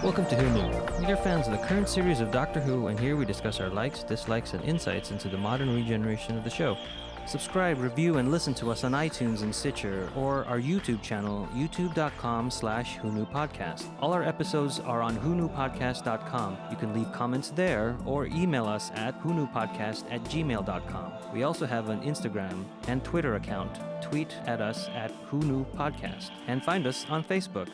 Welcome to Who Knew. We are fans of the current series of Doctor Who, and here we discuss our likes, dislikes, and insights into the modern regeneration of the show. Subscribe, review, and listen to us on iTunes and Stitcher, or our YouTube channel, youtube.com/whoknewpodcast. All our episodes are on whoknewpodcast.com. You can leave comments there, or email us at whoknewpodcast@gmail.com. We also have an Instagram and Twitter account. Tweet at us at whoknewpodcast, and find us on Facebook.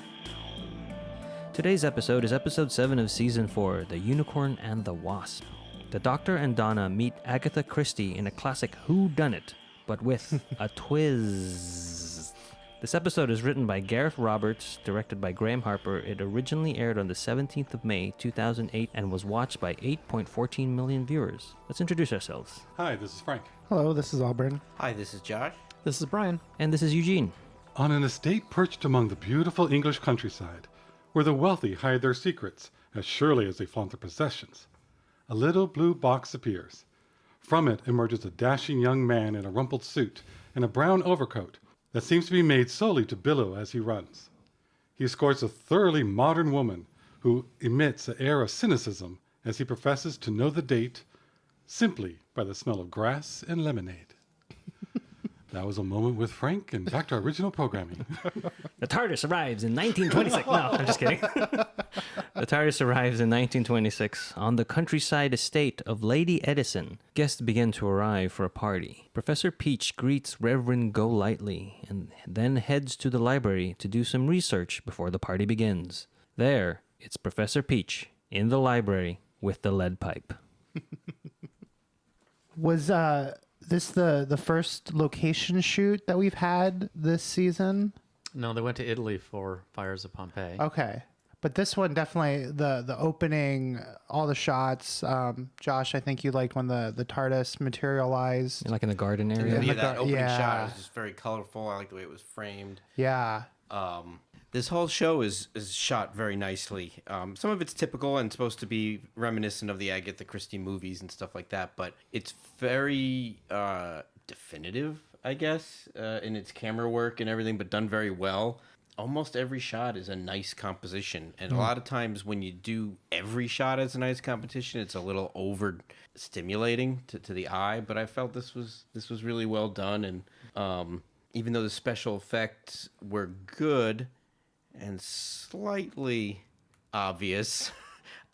Today's episode is episode 7 of season 4, The Unicorn and the Wasp. The Doctor and Donna meet Agatha Christie in a classic whodunnit, but with a twist. This episode is written by Gareth Roberts, directed by Graham Harper. It originally aired on the 17th of May, 2008, and was watched by 8.14 million viewers. Let's introduce ourselves. Hi, this is Frank. Hello, this is Auburn. Hi, this is Josh. This is Brian. And this is Eugene. On an estate perched among the beautiful English countryside, where the wealthy hide their secrets as surely as they flaunt their possessions, a little blue box appears. From it emerges a dashing young man in a rumpled suit and a brown overcoat that seems to be made solely to billow as he runs. He escorts a thoroughly modern woman who emits an air of cynicism as he professes to know the date simply by the smell of grass and lemonade. That was a moment with Frank, and back to our original programming. The TARDIS arrives in 1926. No, I'm just kidding. The TARDIS arrives in 1926 on the countryside estate of Lady Eddison. Guests begin to arrive for a party. Professor Peach greets Reverend Golightly and then heads to the library to do some research before the party begins. There, it's Professor Peach in the library with the lead pipe. Was this the first location shoot that we've had this season? No, they went to Italy for Fires of Pompeii. Okay. But this one definitely, the opening, all the shots. Josh, I think you liked when the TARDIS materialized. Like in the garden area? Yeah, that opening yeah. shot is just very colorful. I like the way it was framed. Yeah. This whole show is shot very nicely. Some of it's typical and supposed to be reminiscent of the Agatha Christie movies and stuff like that, but it's very definitive, I guess, in its camera work and everything, but done very well. Almost every shot is a nice composition, and a lot of times when you do every shot as a nice composition, it's a little over stimulating to the eye, but I felt this was really well done, and even though the special effects were good and slightly obvious,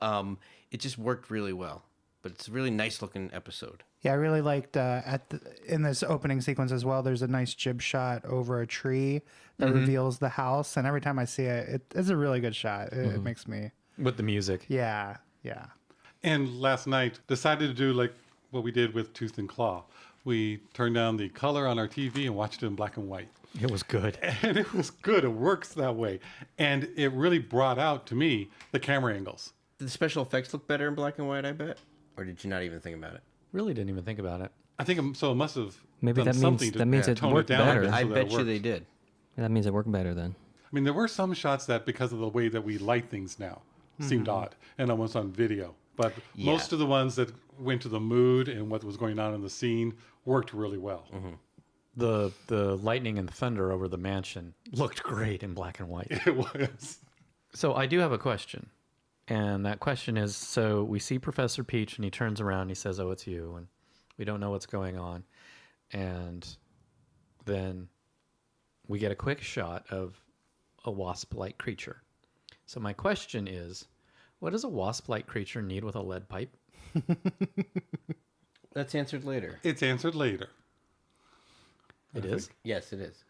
it just worked really well. But it's a really nice looking episode. Yeah, I really liked in this opening sequence as well, there's a nice jib shot over a tree that reveals the house. And every time I see it, it's a really good shot. It makes me... With the music. Yeah. And last night, decided to do like what we did with Tooth and Claw. We turned down the color on our TV and watched it in black and white. It was good. And it was good. It works that way. And it really brought out, to me, the camera angles. Did the special effects look better in black and white, I bet? Or did you not even think about it? Really didn't even think about it. I think so. It must have Maybe done something that means it tone worked it down. better. I so that bet it you worked. they did. That means it worked better then. I mean, there were some shots that, because of the way that we light things now, seemed odd and almost on video. But most of the ones that went to the mood and what was going on in the scene worked really well. The lightning and thunder over the mansion looked great in black and white. It was. So I do have a question. And that question is, so we see Professor Peach and he turns around and he says, "Oh, it's you." And we don't know what's going on. And then we get a quick shot of a wasp-like creature. So my question is, what does a wasp-like creature need with a lead pipe? That's answered later. It's answered later. It is? Yes, it is.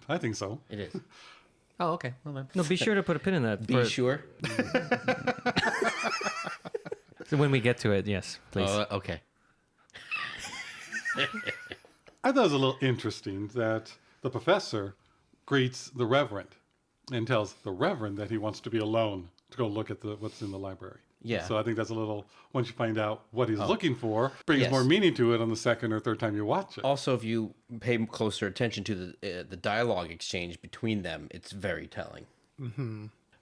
I think so. It is. Oh, okay. Well then. No, be sure to put a pin in that. Be sure. So when we get to it, yes, please. Okay. I thought it was a little interesting that the professor greets the Reverend and tells the Reverend that he wants to be alone to go look at what's in the library. Yeah. So I think that's a little, once you find out what he's looking for, brings more meaning to it on the second or third time you watch it. Also, if you pay closer attention to the dialogue exchange between them, it's very telling.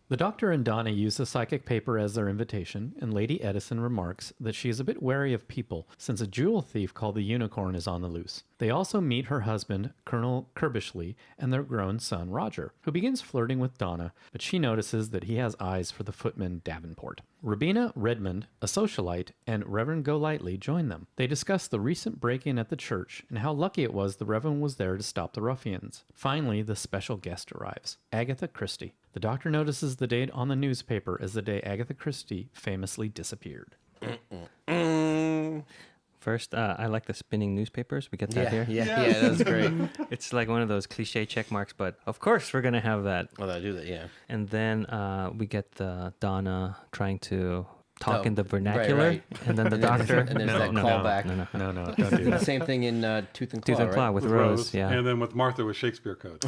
The Doctor and Donna use the psychic paper as their invitation, and Lady Eddison remarks that she is a bit wary of people since a jewel thief called the Unicorn is on the loose. They also meet her husband, Colonel Kirbishley, and their grown son, Roger, who begins flirting with Donna, but she notices that he has eyes for the footman Davenport. Rubina Redmond, a socialite, and Reverend Golightly join them. They discuss the recent break-in at the church and how lucky it was the Reverend was there to stop the ruffians. Finally, the special guest arrives, Agatha Christie. The Doctor notices the date on the newspaper as the day Agatha Christie famously disappeared. First, I like the spinning newspapers. We get that here. Yeah, that's great. It's like one of those cliche check marks, but of course we're going to have that. Well, I do that, yeah. And then we get Donna trying to talk in the vernacular, right. and then the And then doctor. there's- and there's that callback. No. Don't do The that. same thing in Tooth and Claw, Tooth and Claw right? with Rose, yeah. And then with Martha with Shakespeare Code.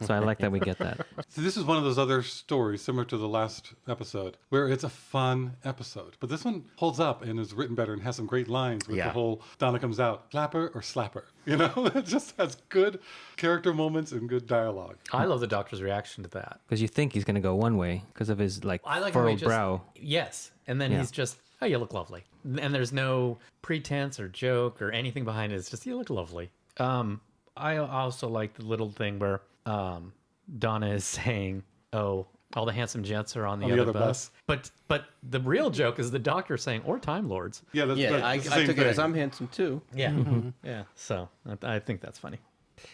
So I like that we get that. So this is one of those other stories similar to the last episode where it's a fun episode. But this one holds up and is written better and has some great lines with the Yeah. whole Donna comes out, clapper or slapper. You know, it just has good character moments and good dialogue. I love the Doctor's reaction to that. Because you think he's going to go one way because of his like I like how he furrowed just, brow. Yes, and then Yeah. he's just, oh, you look lovely, and there's no pretense or joke or anything behind it. It's just you look lovely. I also like the little thing where Donna is saying, "Oh, all the handsome gents are on the other bus," but the real joke is the Doctor saying, "Or Time Lords." Yeah, that's Yeah, right. I It's the took same it as thing. I'm handsome too. Yeah, yeah. So I think that's funny.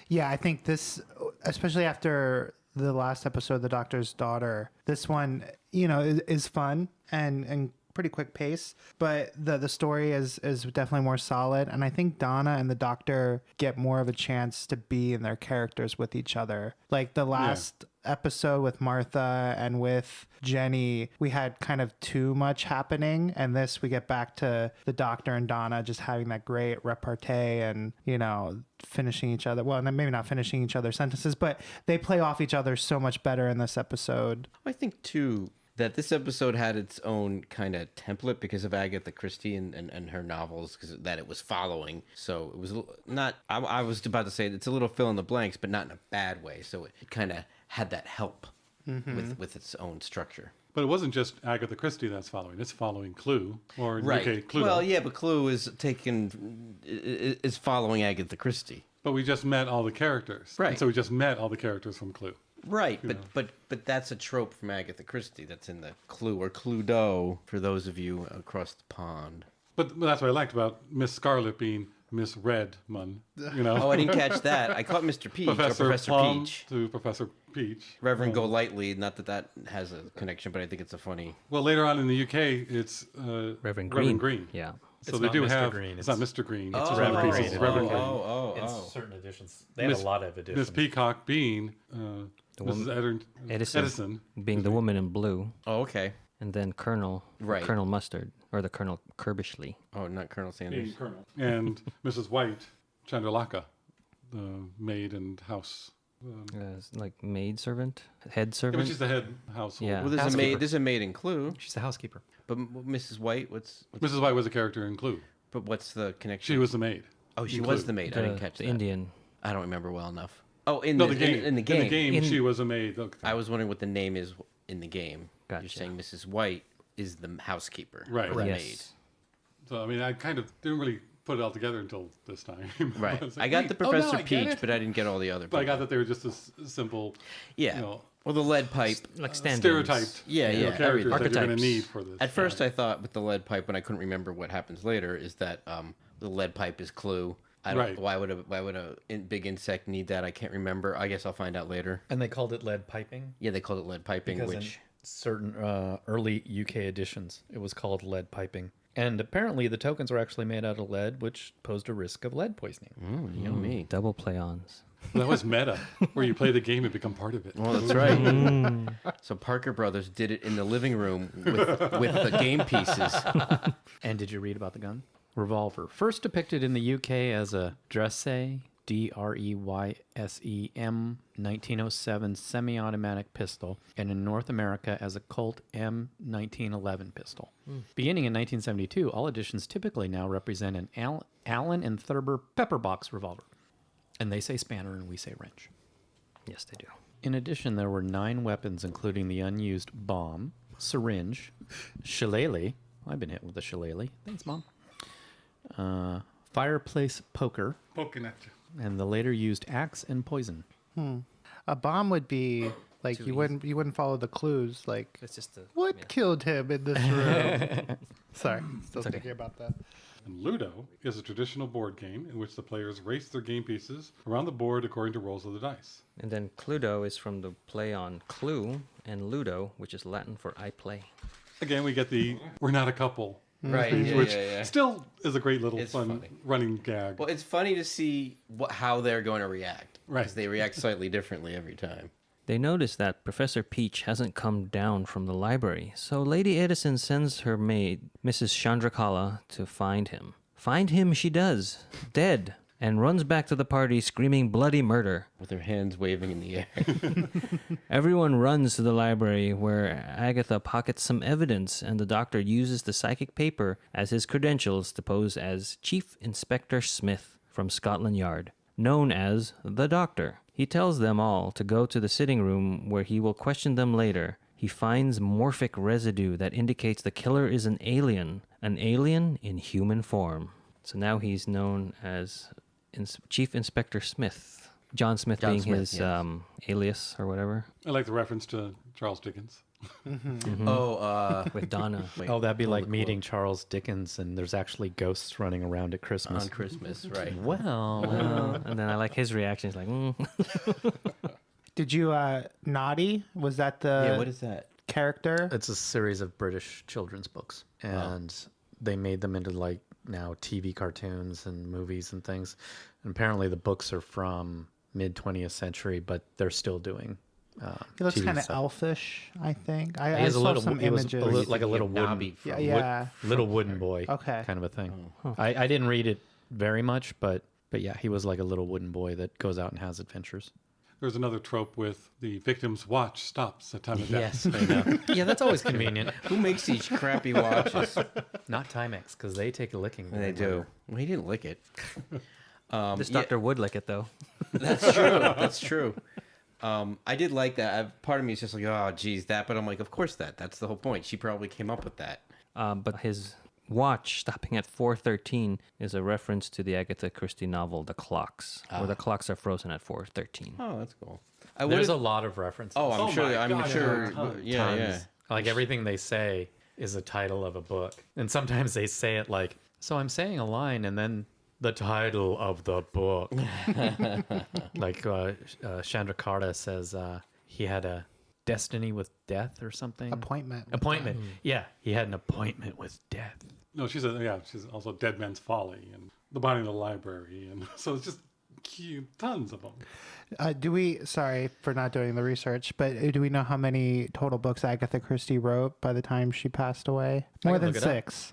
Yeah, I think this, especially after the last episode, The Doctor's Daughter, this one, is fun and pretty quick pace, but the story is definitely more solid. And I think Donna and the Doctor get more of a chance to be in their characters with each other. Like the last episode with Martha and with Jenny, we had kind of too much happening, and this we get back to the Doctor and Donna just having that great repartee and finishing each other, well, maybe not finishing each other's sentences, but they play off each other so much better in this episode. I think too that this episode had its own kind of template because of Agatha Christie and her novels, because that it was following. So it was not. I was about to say it's a little fill in the blanks, but not in a bad way. So it kind of had that help with its own structure. But it wasn't just Agatha Christie that's following. It's following Clue, or in Right. UK, Clue. Well, yeah, but Clue is following Agatha Christie. But we just met all the characters. Right. And so we just met all the characters from Clue. Right, but that's a trope from Agatha Christie that's in the Clue or Cluedo for those of you across the pond. But that's what I liked about Miss Scarlet being Miss Redmond. Oh, I didn't catch that. I caught Mr. Peach or Professor Plum Peach. to Professor Peach. Reverend Golightly, not that has a connection, but I think it's a funny. Well, later on in the UK, it's Reverend Green. Yeah. So It's they not do Mr. have. Green, It's not Mr. Green. It's Oh, Reverend Green. Green. It's Reverend Green. In oh. certain editions, they have Miss- a lot of editions. Miss Peacock being Mrs. Edison being the woman in blue, Oh, okay. and then Colonel Mustard, or the Colonel Kirbishley. Oh, not Colonel being Sanders. Colonel. And Mrs. White, Chandalaka, the maid and house. Like maid servant, head Yeah, but servant. she's the head household. Yeah. Well, there's a Housekeeper. maid. There's a maid in Clue, She's the housekeeper. but Mrs. White. What's Mrs. White was a character in Clue. but what's the connection? She was the maid. Oh, she in was Clue. the maid. I didn't catch the that. Indian. I don't remember well enough. Oh, in No, the the game. In the game. In the game, In- she was a maid. Okay. I was wondering what the name is in the game. You're Gotcha. saying Mrs. White is the housekeeper, Right. or the Yes. maid. So, I mean, I kind of didn't really put it all together until this time. Right. was I like, got wait, the oh, no, Professor I get Peach, it. but I didn't get all the other. But I people. got that they were just a simple, Yeah. you know, Well, the lead pipe. Like stand stereotyped Yeah, you know, yeah, characters everything. that you're going to Archetypes. need for this. At first, I thought with the lead pipe, when I couldn't remember what happens later, is that the lead pipe is Clue. I don't. Right. Why would a big insect need that? I can't remember. I guess I'll find out later. And they called it lead piping Yeah, they called it lead piping, because which in certain early UK editions, it was called lead piping. And apparently, the tokens were actually made out of lead, which posed a risk of lead poisoning. yummy. Double play-ons. That was meta, where you play the game and become part of it. Well, that's right. So Parker Brothers did it in the living room with the game pieces. And did you read about the gun? Revolver. First depicted in the UK as a Dresse, DREYSEM 1907 semi-automatic pistol, and in North America as a Colt M1911 pistol. Beginning in 1972, all editions typically now represent an Allen and Thurber pepperbox revolver. And they say spanner and we say wrench. Yes, they do. In addition, there were 9 weapons, including the unused bomb, syringe, shillelagh. I've been hit with a shillelagh. Thanks, Mom. Fireplace poker, Poking at you. and the later used axe and poison. A bomb would be like Too you wouldn't follow the clues. Like It's just what killed him in this room? Sorry, still okay. thinking about that. And Ludo is a traditional board game in which the players race their game pieces around the board according to rolls of the dice. And then Cluedo is from the play on clue, and Ludo, which is Latin for I play. Again, we get the "we're not a couple," Right. speech, Yeah, which yeah, yeah. still is a great little It's fun funny. running gag. Well, it's funny to see how they're going to react. Right. Because they react slightly differently every time. They notice that Professor Peach hasn't come down from the library, so Lady Eddison sends her maid, Mrs. Chandrakala, to find him. Find him she does, dead, and runs back to the party screaming bloody murder. With their hands waving in the air. Everyone runs to the library where Agatha pockets some evidence, and the doctor uses the psychic paper as his credentials to pose as Chief Inspector Smith from Scotland Yard, known as the Doctor. He tells them all to go to the sitting room where he will question them later. He finds morphic residue that indicates the killer is an alien in human form. So now he's known as Chief Inspector Smith. John Smith John being Smith, his yes. alias or whatever, I like the reference to Charles Dickens. Oh, with Donna. wait. Oh, that'd be pull like the meeting Charles Dickens, and there's actually ghosts running around at quote. Christmas. On Christmas, right. Well, And then I like his reaction. He's like, Did you Naughty? Was that the Yeah, what is that? character? it's a series of British children's books, and they made them into like now TV cartoons and movies and things. And apparently, the books are from mid 20th century, but they're still doing. He looks TV kind of stuff. elfish, I think. He I has a saw little, some he was images. like a little wooden, Nobby from Yeah. little wooden boy, Okay. kind of a thing. I didn't read it very much, but yeah, he was like a little wooden boy that goes out and has adventures. There's another trope with the victim's watch stops at time of death. Yes, I know. Yeah, that's always convenient. Who makes these crappy watches? Not Timex, because they take a licking. They do. Well, he didn't lick it. this doctor would lick it, though. That's true. That's true. I did like that. Part of me is just like, oh, geez, that. But I'm like, of course that. That's the whole point. She probably came up with that. But his watch stopping at 4:13 is a reference to the Agatha Christie novel The Clocks, where the clocks are frozen at 4:13. Oh, that's cool. There's a lot of references. Oh, I'm Oh sure. my I'm God, sure. tons. Yeah, yeah. Tons. Like everything they say is a title of a book. And sometimes they say it like, so I'm saying a line and then the title of the book. Like Chandrakala says he had a destiny with death or something. Appointment. Appointment. Yeah, he had an appointment with death. No, she's also Dead Man's Folly and The Body in the Library, and so it's just tons of them. Sorry for not doing the research, but do we know how many total books Agatha Christie wrote by the time she passed away? More can than look it up. 6.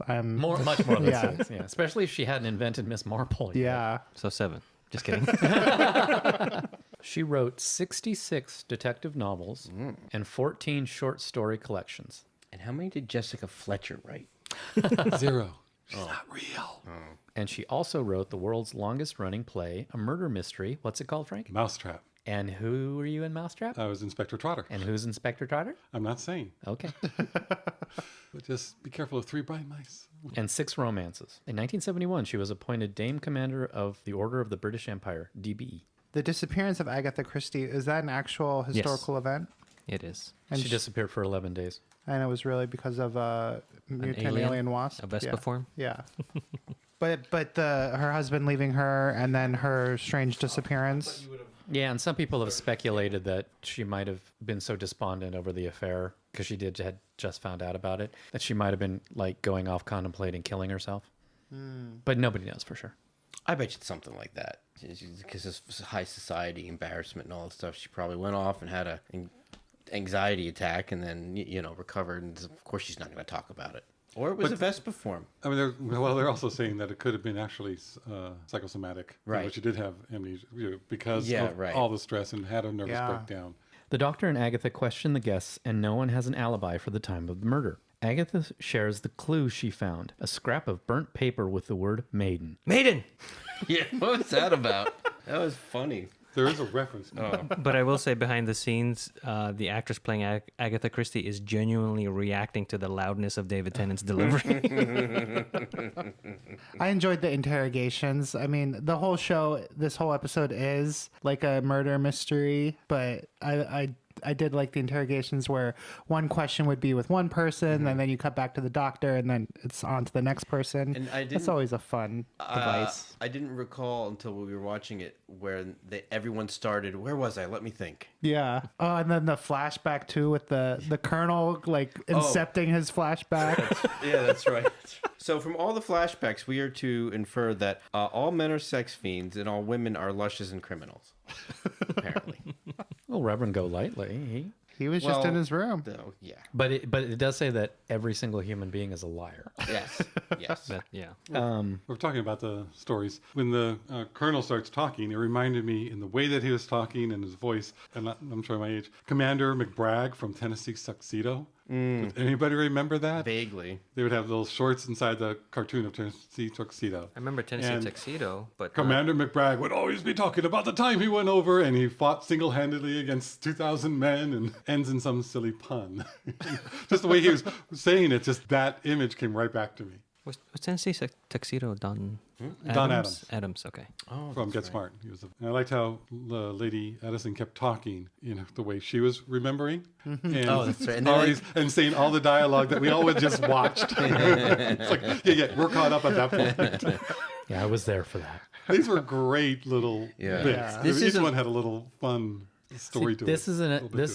Much more than Yeah. 6. Yeah, especially if she hadn't invented Miss Marple yet. Yeah. So 7. Just kidding. She wrote 66 detective novels and 14 short story collections. And how many did Jessica Fletcher write? 0. She's not real. And she also wrote the world's longest running play, a murder mystery. What's it called, Frank? Mousetrap. And who were you in Mousetrap? I was Inspector Trotter. And who's Inspector Trotter? I'm not saying, Okay. but just be careful of 3 blind mice. And 6 romances. In 1971, she was appointed Dame Commander of the Order of the British Empire, DBE. The disappearance of Agatha Christie, is that an actual historical event? It is. And She disappeared for 11 days. And it was really because of mutant alien wasp? A Vespa Yeah. form? Yeah. But her husband leaving her and then her strange disappearance. Yeah, and some people have speculated that she might have been so despondent over the affair because she had just found out about it that she might have been like going off contemplating killing herself. But nobody knows for sure. I bet you it's something like that. Because it's high society embarrassment and all that stuff. She probably went off and had an anxiety attack and then, recovered. And of course, she's not going to talk about it. Or it was a Vespa form. I mean, they're also saying that it could have been actually psychosomatic. Right. But she did have amnesia because Yeah, of right. all the stress and had a nervous Yeah. breakdown. The doctor and Agatha question the guests, and no one has an alibi for the time of the murder. Agatha shares the clue she found, a scrap of burnt paper with the word maiden. Maiden! Yeah, what was that about? That was funny. There is a reference. But I will say, behind the scenes, the actress playing Agatha Christie is genuinely reacting to the loudness of David Tennant's delivery. I enjoyed the interrogations. I mean, the whole show, this whole episode is like a murder mystery, but I did like the interrogations where one question would be with one person, and then you cut back to the doctor, and then it's on to the next person. And That's always a fun device. I didn't recall until we were watching it where everyone started. Where was I? Let me think. Yeah. Oh, and then the flashback too with the colonel like incepting his flashback. Yeah, that's right. So from all the flashbacks, we are to infer that all men are sex fiends and all women are lushes and criminals. Apparently. Well, Reverend go lightly. He was just in his room. Oh, yeah. But it does say that every single human being is a liar. Yes. Yes. But, yeah. We're talking about the stories. When the colonel starts talking, it reminded me in the way that he was talking and his voice, and I'm showing my age, Commander McBragg from Tennessee Tuxedo. Does anybody remember that? Vaguely. They would have little shorts inside the cartoon of Tennessee Tuxedo. I remember Tennessee And Tuxedo, but Commander McBragg would always be talking about the time he went over and he fought single-handedly against 2,000 men and ends in some silly pun. Just the way he was saying it, just that image came right back to me. was Tennessee Tuxedo Don Don Adams. Adams, okay. Oh, From Get Smart. And I liked how Lady Eddison kept talking, the way she was remembering. And Oh, that's right. And then and saying all the dialogue that we all had just watched. It's like, yeah, we're caught up at that point. Yeah, I was there for that. These were great little Yeah. bits. Yeah. This Each isn't- one had a little fun story to This it.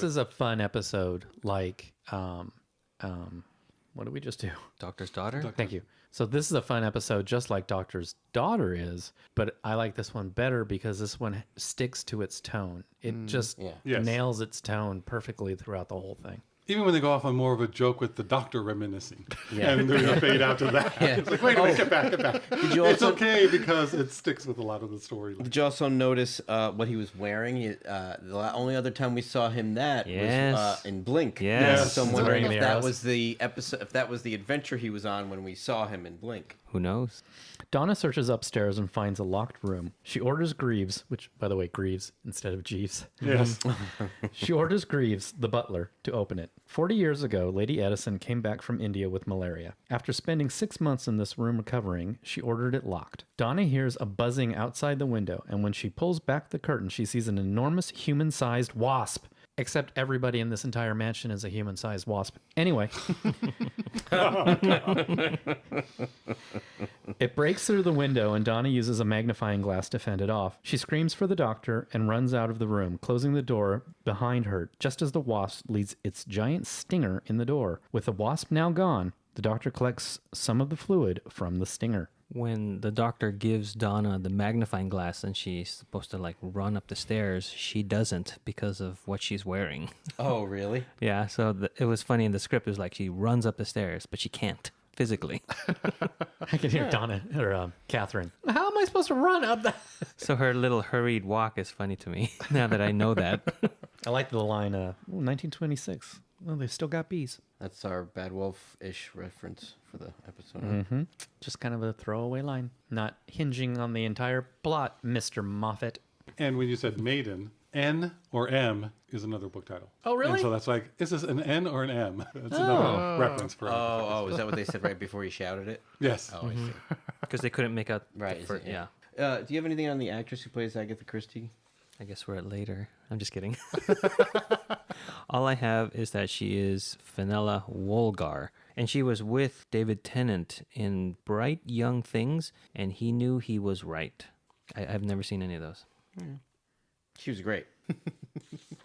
is a fun episode. Like, what did we just do? Doctor's Daughter? Thank you. So this is a fun episode, just like Doctor's Daughter is, but I like this one better because this one sticks to its tone. It just Yes. nails its tone perfectly throughout the whole thing. Even when they go off on more of a joke with the doctor reminiscing. And there's a fade out to that. It's like, wait a minute, get back. Did you It's also okay because it sticks with a lot of the storyline. Did you also notice what he was wearing? The only other time we saw him was Yes. in Blink. Yes. So I'm He's wondering wearing if the that arrows. was the episode, if that was the adventure he was on when we saw him in Blink. Who knows? Donna searches upstairs and finds a locked room. She orders Greaves, which, by the way, Greaves instead of Jeeves. Yes. She orders Greaves, the butler, to open it. 40 years ago, Lady Eddison came back from India with malaria. After spending 6 months in this room recovering, she ordered it locked. Donna hears a buzzing outside the window, and when she pulls back the curtain, she sees an enormous human-sized wasp. Except everybody in this entire mansion is a human-sized wasp. Anyway. It breaks through the window, and Donna uses a magnifying glass to fend it off. She screams for the doctor and runs out of the room, closing the door behind her just as the wasp leads its giant stinger in the door. With the wasp now gone, the doctor collects some of the fluid from the stinger. When the doctor gives Donna the magnifying glass and she's supposed to run up the stairs, she doesn't because of what she's wearing. Oh, really? Yeah, so it was funny in the script. It was like she runs up the stairs, but she can't physically. I can hear Donna or Catherine. How am I supposed to run up that? So her little hurried walk is funny to me now that I know that. I like the line, 1926. Well, they still got bees. That's our Bad Wolf-ish reference for the episode. Just kind of a throwaway line. Not hinging on the entire plot, Mr. Moffat. And when you said maiden, N or M is another book title. Oh, really? And so that's like, is this an N or an M? That's another reference for Oh, is that what they said right before he shouted it? Yes. Oh, I see. Because they couldn't make out. Right. Yeah. Do you have anything on the actress who plays Agatha Christie? I guess we're at later. I'm just kidding. All I have is that she is Fenella Wolgar. And she was with David Tennant in Bright Young Things, and he knew he was right. I've never seen any of those. She was great.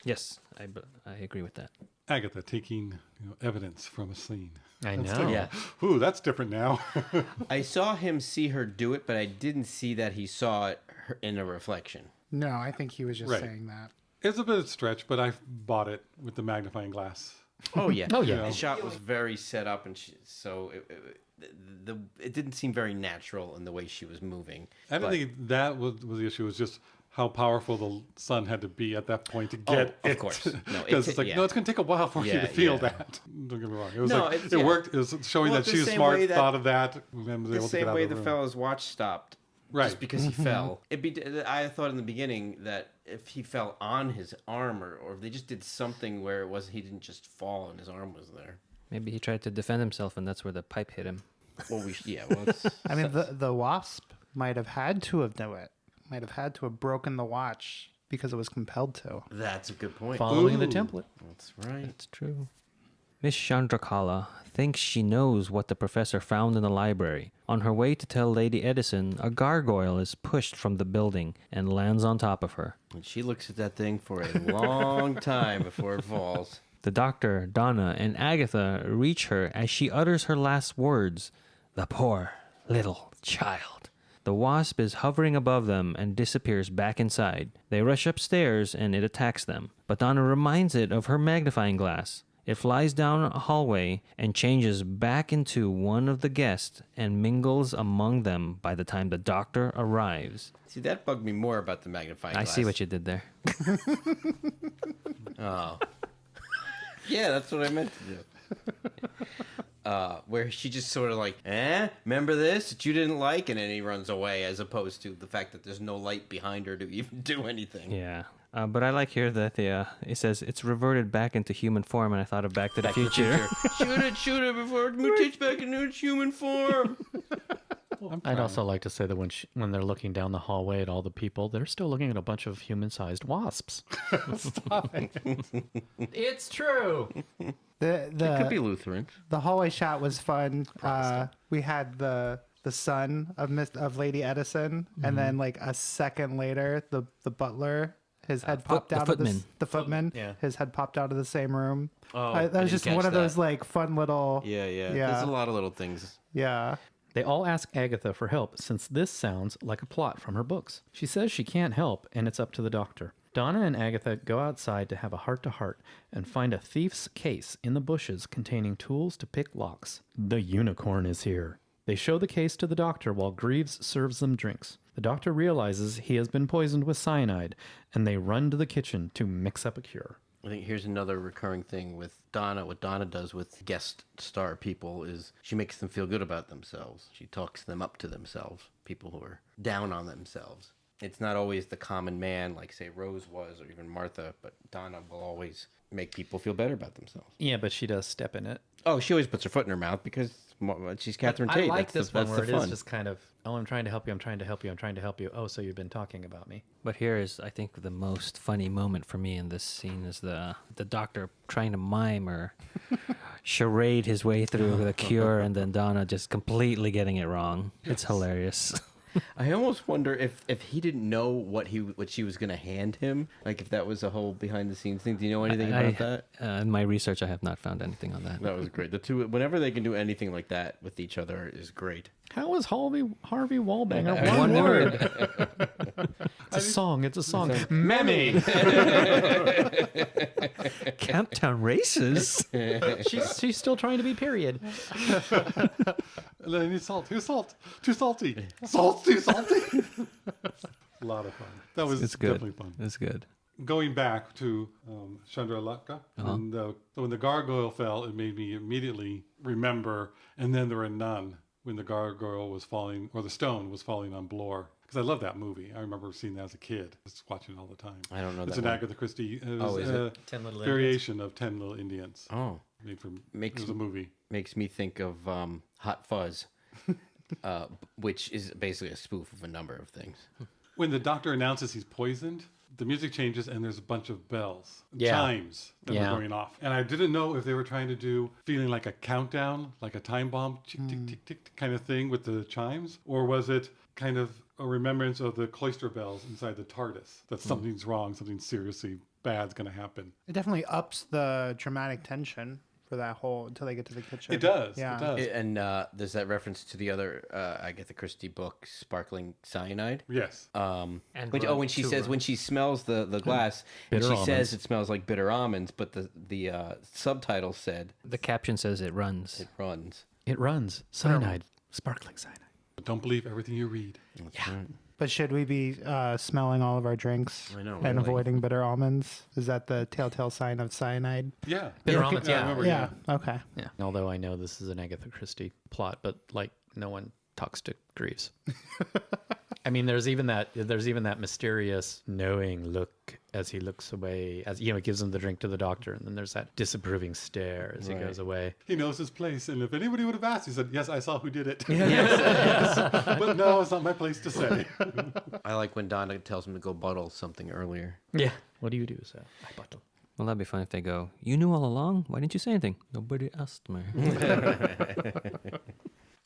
Yes, I agree with that. Agatha taking evidence from a scene. I That's know. like, Yeah. Ooh, that's different now. I saw him see her do it, but I didn't see that he saw it in a reflection. No, I think he was just Right. saying that. It's a bit of a stretch, but I bought it with the magnifying glass. Oh yeah. Oh, yeah. The shot was very set up, and it didn't seem very natural in the way she was moving. I don't But- think that was the issue. It was just how powerful the sun had to be at that point to get of it. course. No, Because it's like, yeah. no, it's going to take a while for you Yeah, to feel yeah. that. Don't get me wrong. It was No, like, yeah. it worked. It was showing Well, that the she was same smart, way that- thought of that, and was The able to get same out way of the the room. fellow's watch stopped Right. just because he fell. I thought in the beginning that if he fell on his arm, or if they just did something where he didn't just fall and his arm was there. Maybe he tried to defend himself, and that's where the pipe hit him. Well, it's, I mean, the wasp might have had to have done it. Might have had to have broken the watch because it was compelled to. that's a good point. Following the Ooh. template. That's right. It's true. Miss Chandrakala thinks she knows what the professor found in the library. On her way to tell Lady Eddison, a gargoyle is pushed from the building and lands on top of her. And she looks at that thing for a long time before it falls. The doctor, Donna, and Agatha reach her as she utters her last words. The poor little child. The wasp is hovering above them and disappears back inside. They rush upstairs and it attacks them, but Donna reminds it of her magnifying glass. It flies down a hallway and changes back into one of the guests and mingles among them by the time the doctor arrives. See, that bugged me more about the magnifying I glass. see what you did there. Oh. Yeah, that's what I meant to do. Where she just sort of like, remember this that you didn't like? And then he runs away, as opposed to the fact that there's no light behind her to even do anything. Yeah. But I like here that it says it's reverted back into human form, and I thought of Back to the Future. Shoot it before it mutates back into its human form. I'd also like to say that when they're looking down the hallway at all the people, they're still looking at a bunch of human-sized wasps. It's true. It could be Lutheran. The hallway shot was fun. We had the son of Lady Eddison, and then like a second later, the butler, his head popped the out of footman. the footman. Yeah. His head popped out of the same room. Oh, That was just one of those like fun little. Yeah. Yeah. There's a lot of little things. Yeah. They all ask Agatha for help since this sounds like a plot from her books. She says she can't help, and it's up to the doctor. Donna and Agatha go outside to have a heart-to-heart and find a thief's case in the bushes containing tools to pick locks. The unicorn is here. They show the case to the doctor while Greaves serves them drinks. The doctor realizes he has been poisoned with cyanide, and they run to the kitchen to mix up a cure. I think here's another recurring thing with Donna. What Donna does with guest star people is she makes them feel good about themselves. She talks them up to themselves, people who are down on themselves. It's not always the common man like, say, Rose was, or even Martha, but Donna will always make people feel better about themselves. Yeah, but she does step in it. Oh, she always puts her foot in her mouth because she's Catherine Tate. I like that's this one that's where the it fun. is just kind of, oh, I'm trying to help you, I'm trying to help you, I'm trying to help you. Oh, so you've been talking about me. But here is, I think, the most funny moment for me in this scene is the doctor trying to mime or charade his way through the cure, and then Donna just completely getting it wrong. It's hilarious. I almost wonder if he didn't know what she was going to hand him, like if that was a whole behind the scenes thing. Do you know anything about that? In my research, I have not found anything on that. That was great. The two, whenever they can do anything like that with each other, is great. How is Harvey Wallbanger One one word. word? It's a song. It's a song. Mammy. Camptown races. She's still trying to be period. I need salt. Too salt. Too salty. Salt. Too salty. A lot of fun. That was It's good. definitely fun. It's good. Going back to Chandralaka, when the gargoyle fell, it made me immediately remember, and then there were none when the gargoyle was falling, or the stone was falling on Blore. Because I love that movie. I remember seeing that as a kid. Just watching it all the time. I don't know It's that an one. Agatha Christie. Is it? 10 Little variation of 10 Little Indians. Oh, Made from, Makes- it was a movie. makes me think of Hot Fuzz, which is basically a spoof of a number of things. When the doctor announces he's poisoned, the music changes and there's a bunch of bells, Yeah. chimes that Yeah. were going off. And I didn't know if they were trying to do feeling like a countdown, like a time bomb, tick, tick, tick, tick kind of thing with the chimes, or was it kind of a remembrance of the cloister bells inside the TARDIS, that something's wrong, something seriously bad's going to happen. It definitely ups the dramatic tension for that whole until they get to the kitchen. It does. Yeah. It does. And there's that reference to the other Agatha Christie book, Sparkling Cyanide. Yes. And When she says, when she smells the glass, and Bitter she says almonds. it smells like bitter almonds, but the subtitle said the caption says it runs. it runs. It runs. Cyanide. Sparkling cyanide. But don't believe everything you read. But should we be smelling all of our drinks I know, and really. avoiding bitter almonds? Is that the telltale sign of cyanide? Yeah. Bitter almonds, I yeah. remember, Yeah. Okay. Yeah. Although I know this is an Agatha Christie plot, but like no one talks to Greaves. I mean, there's even that mysterious knowing look as he looks away, as he gives him the drink to the doctor, and then there's that disapproving stare as he goes away. He knows his place, and if anybody would have asked, he said, "Yes, I saw who did it." Yes. But no, it's not my place to say. I like when Donna tells him to go bottle something earlier. Yeah. What do you do, sir? I bottle. Well, that'd be fun if they go, "You knew all along? Why didn't you say anything?" Nobody asked me.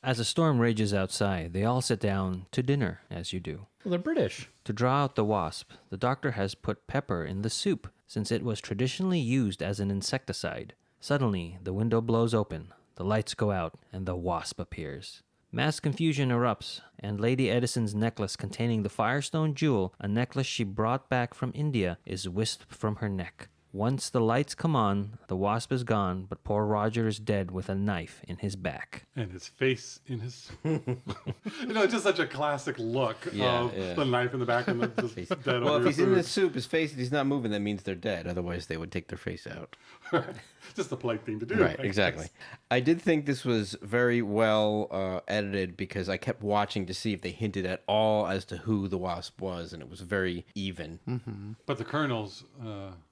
As a storm rages outside, they all sit down to dinner, as you do. Well, they're British. To draw out the wasp, the doctor has put pepper in the soup, since it was traditionally used as an insecticide. Suddenly, the window blows open, the lights go out, and the wasp appears. Mass confusion erupts, and Lady Eddison's necklace containing the Firestone jewel, a necklace she brought back from India, is whisked from her neck. Once the lights come on, the wasp is gone, but poor Roger is dead with a knife in his back. And his face in his... it's just such a classic look of the knife in the back and the just dead Well, over if he's your in the food. soup, his face, he's not moving, that means they're dead. Otherwise, they would take their face out. Just a polite thing to do. Right, I exactly. guess. I did think this was very well edited because I kept watching to see if they hinted at all as to who the wasp was, and it was very even. Mm-hmm. But the Colonel's...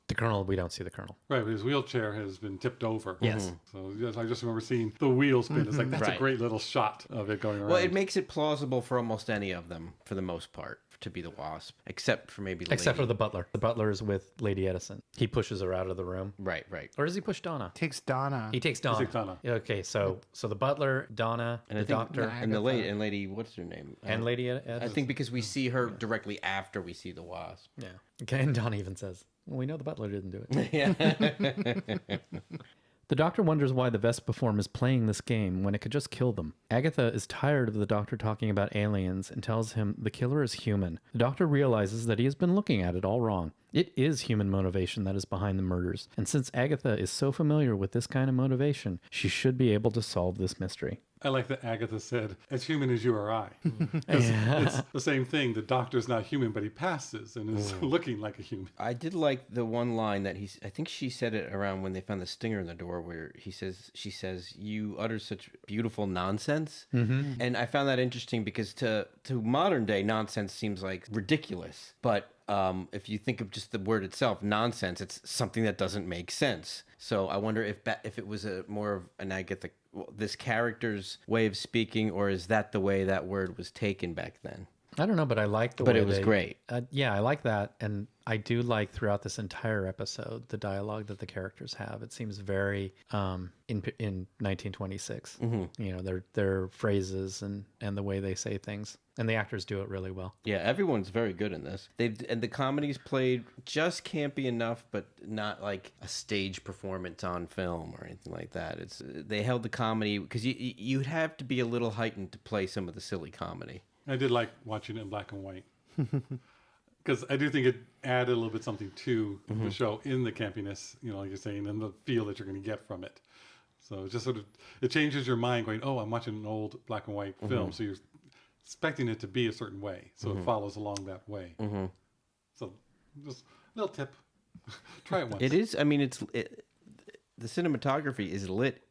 The Colonel, we don't see the Colonel. Right, his wheelchair has been tipped over. Yes. So yes, I just remember seeing the wheel spin. It's like, that's a Right. great little shot of it going around. Well, it makes it plausible for almost any of them, for the most part, to be the wasp, except for maybe Except for Lady. the butler. The butler is with Lady Edison. He pushes her out of the room. Right. Or does he push Donna? Takes Donna. He takes Donna. takes Donna. Okay, so the butler, Donna, And the I think, doctor, and the lady, what's her name? and Lady Edison. I think because we see her directly after we see the wasp. Yeah. Okay, and Donna even says, well, we know the butler didn't do it. Yeah. The doctor wonders why the Vespa form is playing this game when it could just kill them. Agatha is tired of the doctor talking about aliens and tells him the killer is human. The doctor realizes that he has been looking at it all wrong. It is human motivation that is behind the murders, and since Agatha is so familiar with this kind of motivation, she should be able to solve this mystery. I like that Agatha said, as human as you or I. 'Cause it's the same thing. The doctor's not human, but he passes and is looking like a human. I did like the one line that I think she said it around when they found the stinger in the door, where she says, "You utter such beautiful nonsense." Mm-hmm. And I found that interesting because to modern day, nonsense seems like ridiculous. But if you think of just the word itself, nonsense, it's something that doesn't make sense. So I wonder if it was more of an Agatha, this character's way of speaking, or is that the way that word was taken back then? I don't know, but I like the way But it was great. Yeah, I like that. And I do like throughout this entire episode, the dialogue that the characters have. It seems very in 1926. Mm-hmm. Their phrases and the way they say things. And the actors do it really well. Yeah, everyone's very good in this. And the comedy's played just campy enough, but not like a stage performance on film or anything like that. They held the comedy because you'd have to be a little heightened to play some of the silly comedy. I did like watching it in black and white. Because I do think it added a little bit something to the show in the campiness, like you're saying, and the feel that you're going to get from it. So it just sort of, it changes your mind going, oh, I'm watching an old black and white film. So you're expecting it to be a certain way. So it follows along that way. So just a little tip. Try it once. It is, I mean, the cinematography is lit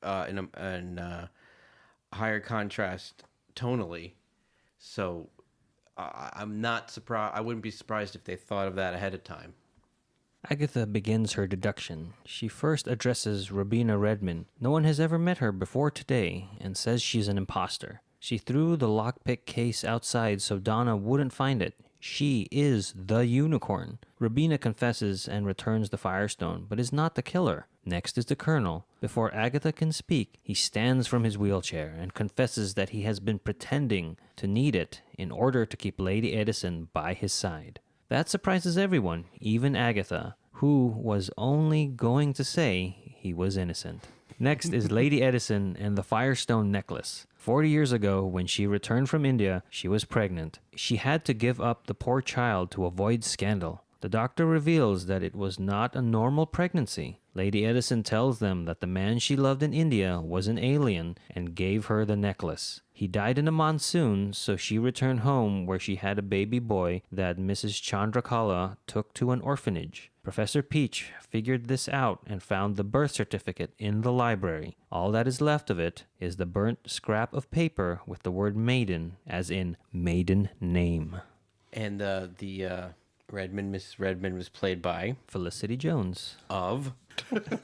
in a higher contrast tonally. So I'm not surprised. I wouldn't be surprised if they thought of that ahead of time. Agatha begins her deduction. She first addresses Robina Redmond. No one has ever met her before today and says she's an imposter. She threw the lockpick case outside so Donna wouldn't find it. She is the unicorn. Robina confesses and returns the Firestone, but is not the killer. Next is the Colonel. Before Agatha can speak, he stands from his wheelchair and confesses that he has been pretending to need it in order to keep Lady Eddison by his side. That surprises everyone, even Agatha, who was only going to say he was innocent. Next is Lady Eddison and the Firestone necklace. 40 years ago, when she returned from India, she was pregnant. She had to give up the poor child to avoid scandal. The doctor reveals that it was not a normal pregnancy. Lady Eddison tells them that the man she loved in India was an alien and gave her the necklace. He died in a monsoon, so she returned home where she had a baby boy that Mrs. Chandrakala took to an orphanage. Professor Peach figured this out and found the birth certificate in the library. All that is left of it is the burnt scrap of paper with the word maiden, as in maiden name. And Redmond, Miss Redmond was played by Felicity Jones. of.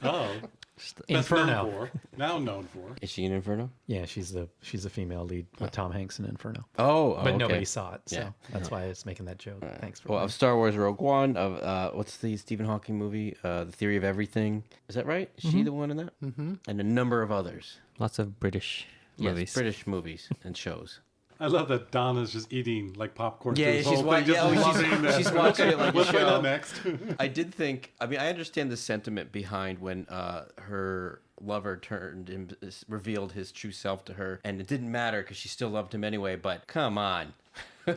Oh, that's Inferno. now known for. Is she in Inferno? Yeah, she's the female lead with Tom Hanks in Inferno. Oh, But okay. nobody saw it, so Yeah. that's why I was making that joke. Thanks for Well, of Star Wars Rogue One, of what's the Stephen Hawking movie, The Theory of Everything? Is that right? Is she the one in that? Mm-hmm. And a number of others. Lots of British movies. Yes, British movies and shows. I love that Donna's just eating like popcorn. Yeah, through this she's whole watching. thing, just Yeah, loving that. she's watching it like a What's going on show. next? I did think. I mean, I understand the sentiment behind when her lover revealed his true self to her, and it didn't matter because she still loved him anyway. But come on. I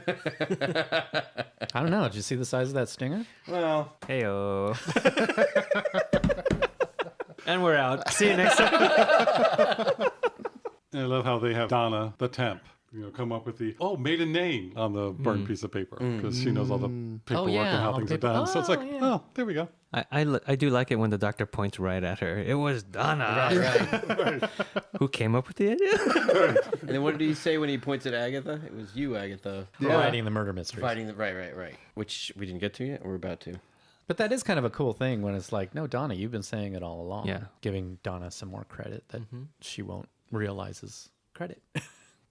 don't know. Did you see the size of that stinger? Well, Heyo. And we're out. See you next time. And I love how they have Donna, the temp, come up with the maiden name on the burnt piece of paper because she knows all the paperwork yeah, and how all things the are done. So it's like, yeah. there we go. I do like it when the doctor points right at her. It was Donna. right. Who came up with the idea? And then what did he say when he points at Agatha? It was you, Agatha. Fighting the murder mysteries. Fighting the right. Which we didn't get to yet. We're about to. But that is kind of a cool thing when it's like, no, Donna, you've been saying it all along. Yeah. Giving Donna some more credit that she won't realize is credit.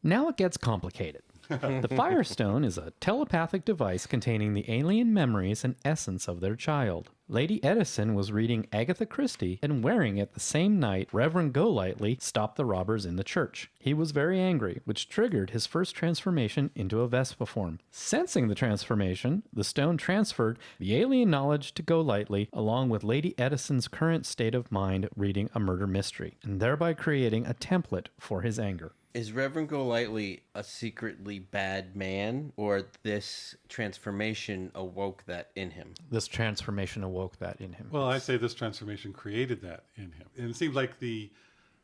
Now it gets complicated. The Firestone is a telepathic device containing the alien memories and essence of their child. Lady Eddison was reading Agatha Christie and wearing it the same night Reverend Golightly stopped the robbers in the church. He was very angry, which triggered his first transformation into a Vespa form. Sensing the transformation, the stone transferred the alien knowledge to Golightly along with Lady Edison's current state of mind reading a murder mystery, and thereby creating a template for his anger. Is Reverend Golightly a secretly bad man, or this transformation awoke that in him? This transformation awoke that in him. Well, I say this transformation created that in him. And it seemed like the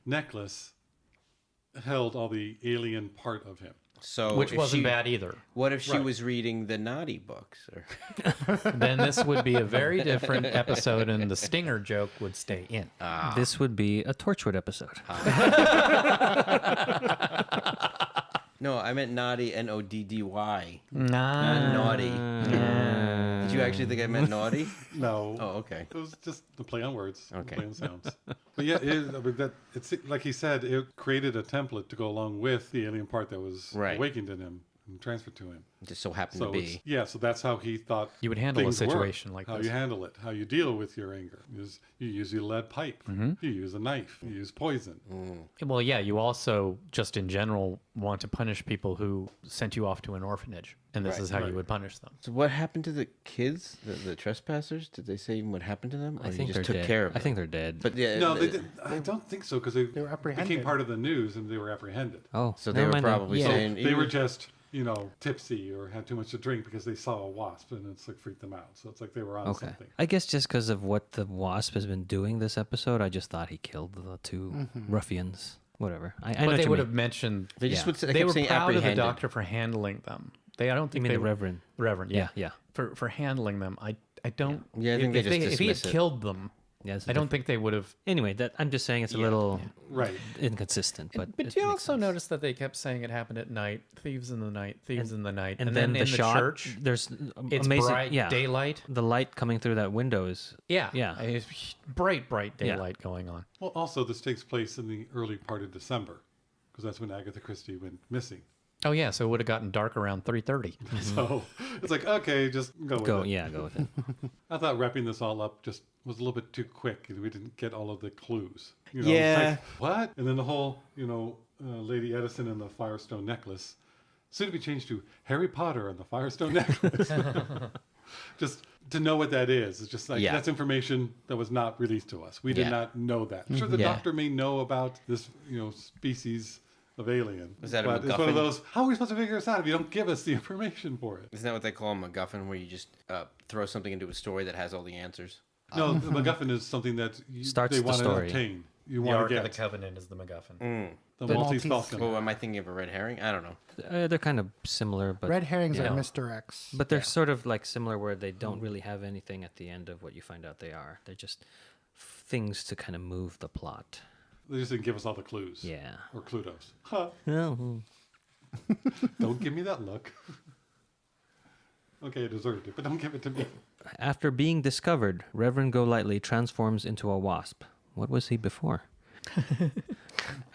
necklace held all the alien part of him. So Which if wasn't she- bad either. What if she Right. was reading the naughty books? Or... Then this would be a very different episode and the stinger joke would stay in. This would be a Torchwood episode. No, I meant naughty, N-O-D-D-Y. Nah. Not naughty. Did you actually think I meant naughty? No. Oh, okay. It was just the play on words, Okay. play on sounds. But yeah, it's like he said, it created a template to go along with the alien part that was Right. awakened in him and transferred to him. It just so happened So to be. so that's how he thought You would handle a things work, situation like how this. you handle it, how you deal with your anger. You use your lead pipe, you use a knife, you use poison. Well, yeah, you also just in general want to punish people who sent you off to an orphanage. And this Right, is how right. you would punish them. So what happened to the kids, the trespassers? Did they say even what happened to them? Or I you think just they're took dead. care of I them? think they're dead. But yeah, No, they did, I don't think so because they were apprehended. became part of the news and they were apprehended. Oh, so they never were mind then. probably Yeah. saying They were just, tipsy or had too much to drink because they saw a wasp and it's like freaked them out. So it's like they were on Okay. something. I guess just because of what the Wasp has been doing this episode, I just thought he killed the two ruffians. Whatever. I know But what they you would mean. have mentioned They just Yeah. would. They, they kept were saying proud of the apprehended. doctor for handling them. I don't You think mean they the Reverend? Reverend, Yeah, yeah. For handling them. I don't. Yeah, I think they if just if he had dismiss it. killed them, Yes. I don't think they would have. Anyway, I'm just saying it's a little Right. inconsistent, but But it you makes also sense. noticed that they kept saying it happened at night, thieves in the night, thieves in the night, And, then then in the the shot, church, there's it's amazing, bright yeah. daylight. The light coming through that window is Yeah, Yeah. it's bright Yeah. daylight going on. Well, also, this takes place in the early part of December because that's when Agatha Christie went missing. Oh yeah, so it would have gotten dark around 3:30. So it's like, okay, just go with it. go with it. I thought wrapping this all up just was a little bit too quick and we didn't get all of the clues. It's Yeah. like, what? And then the whole, Lady Edison and the Firestone necklace soon to be changed to Harry Potter and the Firestone necklace. Just to know what that is. It's just like, Yeah. that's information that was not released to us. We did Yeah. not know that. Sure, the Yeah. doctor may know about this, species of alien. Is that a but it's one of MacGuffin? those, how are we supposed to figure this out if you don't give us the information for it? Isn't that what they call a MacGuffin, where you just throw something into a story that has all the answers? No, the MacGuffin is something that Starts they the want to story. obtain. You The want Ark to of the get. Covenant is the MacGuffin. The The Maltese Maltese- Falcon. Oh, am I thinking of a red herring? I don't know. They're kind of similar, but Red herrings Yeah. are misdirects. but they're sort of like similar where they don't really have anything at the end of what you find out they are. They're just things to kind of move the plot. They just didn't give us all the clues. Yeah. Or Cluedos. Huh. Oh. Don't give me that look. Okay, I deserved it, but don't give it to me. After being discovered, Reverend Golightly transforms into a wasp. What was he before?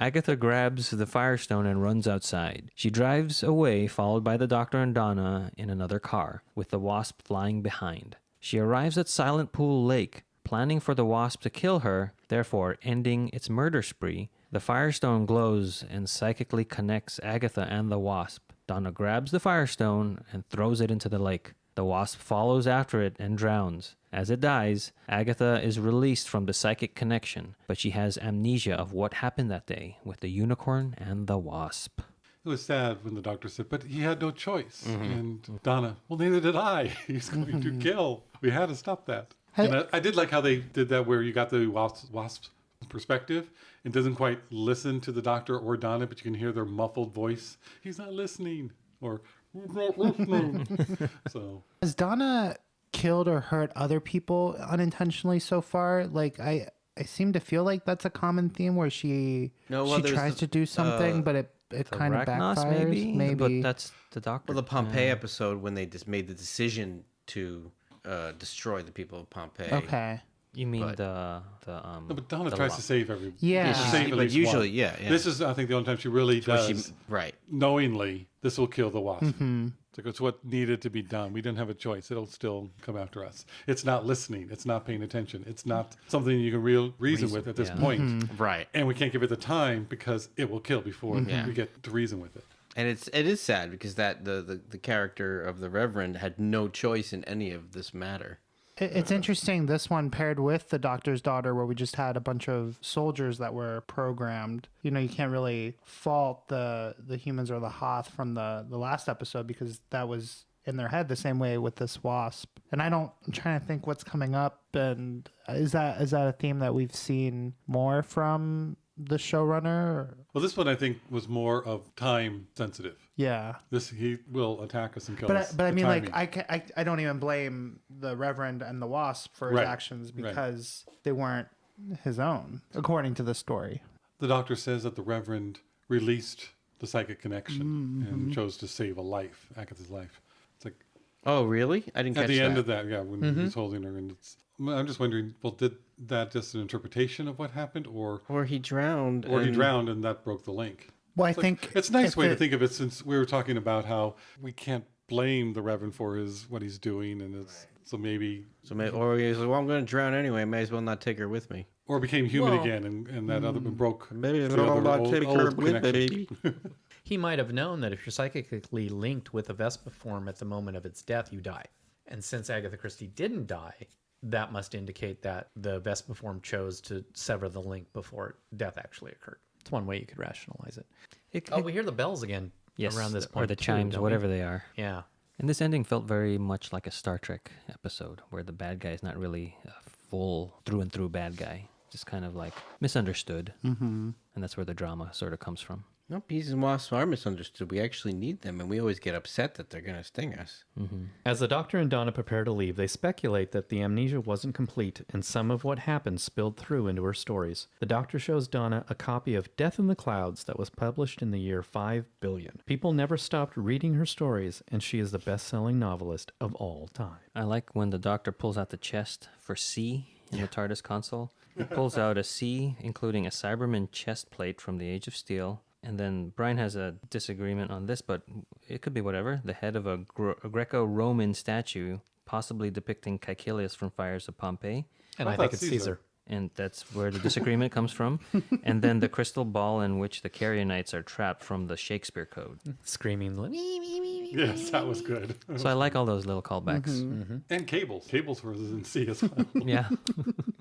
Agatha grabs the Firestone and runs outside. She drives away, followed by the Doctor and Donna in another car, with the wasp flying behind. She arrives at Silent Pool Lake, planning for the wasp to kill her, therefore ending its murder spree. The Firestone glows and psychically connects Agatha and the wasp. Donna grabs the Firestone and throws it into the lake. The wasp follows after it and drowns. As it dies, Agatha is released from the psychic connection, but she has amnesia of what happened that day with the Unicorn and the Wasp. It was sad when the doctor said, but he had no choice. And Donna, well, neither did I. He's going to kill. We had to stop that. And I did like how they did that where you got the wasp's perspective. It doesn't quite listen to the doctor or Donna, but you can hear their muffled voice. He's not listening. Or, so. Has Donna killed or hurt other people unintentionally so far? Like I seem to feel like that's a common theme where she No, well, there's tries the- to do something, but it kind of Arachnos, backfires. Maybe. But that's the doctor. Well, the Pompeii episode when they just made the decision to destroy the people of Pompeii. Okay. You mean But- No, but Donna the tries lo- to save everyone. Yeah. To save at but least usually, one. yeah. This is, I think, the only time she really Where does, right. knowingly, this will kill the wasp. It's like, it's what needed to be done. We didn't have a choice. It'll still come after us. It's not listening. It's not paying attention. It's not something you can reason with at this yeah. point. Right. And we can't give it the time because it will kill before we get to reason with it. And it is sad because that the character of the Reverend had no choice in any of this matter. It's interesting, this one paired with the Doctor's Daughter, where we just had a bunch of soldiers that were programmed. You know, you can't really fault the humans or the Hoth from the last episode because that was in their head the same way with this wasp. And I'm trying to think what's coming up. And is that a theme that we've seen more from the showrunner? Well, this one, I think, was more of time sensitive. Yeah. He will attack us and kill us. But I The mean, timing. like, I don't even blame the Reverend and the Wasp for his Right, actions right. because they weren't his own, according to the story. The doctor says that the Reverend released the psychic connection and chose to save a life, Agatha's life. It's like, Oh, really? I didn't catch at the that. end of that, yeah, when he's holding her, and I'm just wondering, well, did that just an interpretation of what happened, or Or he drowned. he and- drowned and that broke the link? Well, I It's like- think it's a nice if way to it- think of it, since we were talking about how we can't blame the Reverend for what he's doing, and it's so maybe Or he was like, well, I'm going to drown anyway. May as well not take her with me. or became human Well, again, and that other one broke Maybe the I'm other not taking her old with me, connection. baby. He might have known that if you're psychically linked with a Vespa form at the moment of its death, you die. And since Agatha Christie didn't die, that must indicate that the Vespa form chose to sever the link before death actually occurred. It's one way you could rationalize it. Oh, we hear the bells again yes, around this or point. the too, chimes, don't we? whatever they are. Yeah. And this ending felt very much like a Star Trek episode where the bad guy is not really a full through and through bad guy, just kind of like misunderstood. Mm-hmm. And that's where the drama sort of comes from. No, bees and wasps are misunderstood. We actually need them, and we always get upset that they're going to sting us. As the Doctor and Donna prepare to leave, they speculate that the amnesia wasn't complete and some of what happened spilled through into her stories. The Doctor shows Donna a copy of Death in the Clouds that was published in the year 5 billion. People never stopped reading her stories, and she is the best-selling novelist of all time. I like when the Doctor pulls out the chest for C in the TARDIS console. He pulls out a C, including a Cyberman chest plate from the Age of Steel. And then Brian has a disagreement on this, but it could be whatever. The head of a Greco-Roman statue, possibly depicting Caecilius from Fires of Pompeii. And I I think thought it's Caesar. Caesar. And that's where the disagreement comes from. And then the crystal ball in which the Carianites are trapped from the Shakespeare Code. Screaming. Yes, that was good. So I like all those little callbacks. And cables. Cables were in C as well. Yeah.